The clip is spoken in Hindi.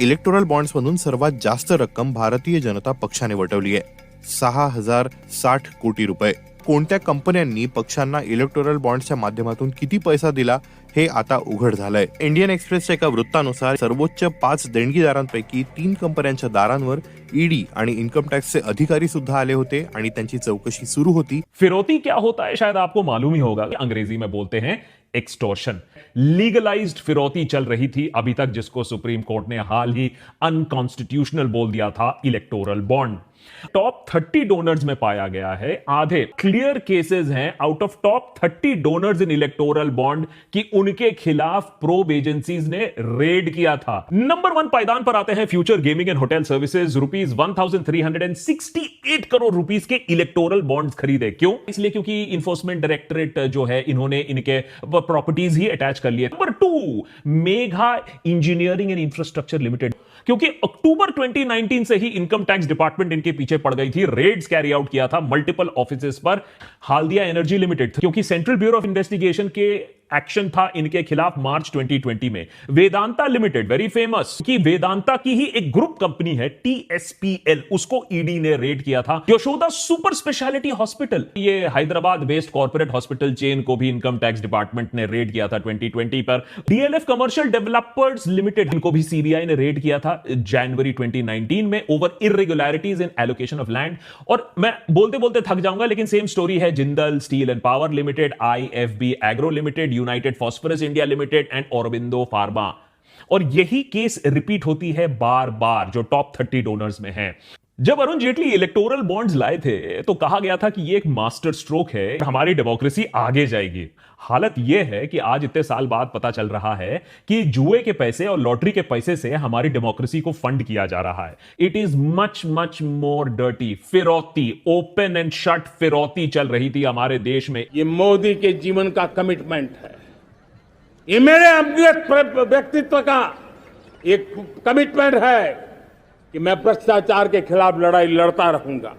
इलेक्टोरल बॉन्ड्समधून सर्वात जास्त रक्कम भारतीय जनता पक्षाने वटवली आहे, 6,060 कोटी रुपये. कोणत्या कंपन्यांनी पक्षांना इलेक्टोरल बॉन्ड्सच्या माध्यमातून किती पैसा दिला हे आता उघड झालंय. इंडियन एक्सप्रेसच्या एका वृत्तानुसार सर्वोच्च 5 देणगीदारांपैकी 3 कंपन्यांच्या दारांवर ईडी आणि इन्कम टॅक्सचे अधिकारी सुद्धा आले होते आणि त्यांची चौकशी सुरू होती. फिरौती क्या होता है शायद आपको मालूम ही होगा. अंग्रेजी में बोलते हैं एक्सटॉर्शन. लीगलाइज्ड फिरौती चल रही थी अभी तक, जिसको सुप्रीम कोर्ट ने हाल ही अनकॉन्स्टिट्यूशनल बोल दिया था इलेक्टोरल बॉन्ड. टॉप 30 डोनर्स में पाया गया है, आधे क्लियर केसेस हैं out of top 30 donors in electoral bond कि उनके खिलाफ प्रोब एजेंसीज ने रेड किया था. नंबर 1 पायदान पर आते हैं future gaming and hotel services. Rupees 1368 crore rupees के इलेक्टोरल बॉन्ड्स खरीदे. क्यों? इसलिए क्योंकि इन्फोर्समेंट डायरेक्टरेट जो है, इन्होंने इनके प्रॉपर्टीज ही अटैच कर लिए. Number 2 Megha engineering and infrastructure limited, क्योंकि अक्टूबर 2019 से ही इनकम टैक्स डिपार्टमेंट इनके पीछे पड़ गई थी. रेड्स कैरी आउट किया था मल्टीपल ऑफिसेस पर. हाल्दिया एनर्जी लिमिटेड, क्योंकि सेंट्रल ब्यूरो ऑफ इन्वेस्टिगेशन के एक्शन था इनके खिलाफ मार्च 2020 में. वेदांता लिमिटेड, वेरी फेमस, कि वेदांता की ही एक ग्रुप कंपनी है TSPL, उसको ईडी ने रेड किया था. यशोदा सुपर स्पेशलिटी हॉस्पिटल, ये Hyderabad based corporate hospital chain को भी इनकम टैक्स डिपार्टमेंट ने रेड किया था 2020 पर. DLF कमर्शियल डेवलपर्स लिमिटेड, इनको भी सीबीआई ने रेड किया था जनवरी 2019 में over irregularities in allocation of land. और मैं बोलते बोलते थक जाऊंगा, लेकिन सेम स्टोरी है Jindal steel and power limited, IFB agro limited, United phosphorus India limited and Aurobindo pharma. और यही केस रिपीट होती है बार बार जो टॉप 30 डोनर्स में है. जब अरुण जेटली इलेक्टोरल बॉन्ड्स लाए थे तो कहा गया था कि ये एक मास्टर स्ट्रोक है, हमारी डेमोक्रेसी आगे जाएगी. हालत यह है कि आज इतने साल बाद पता चल रहा है कि जुए के पैसे और लॉटरी के पैसे से हमारी डेमोक्रेसी को फंड किया जा रहा है. It is much much more dirty. फिरौती, ओपन एंड शट फिरौती चल रही थी हमारे देश में. ये मोदी के जीवन का कमिटमेंट है. ये मेरे व्यक्तित्व का एक कमिटमेंट है कि मैं भ्रष्टाचार के खिलाफ लड़ाई लड़ता रहूंगा.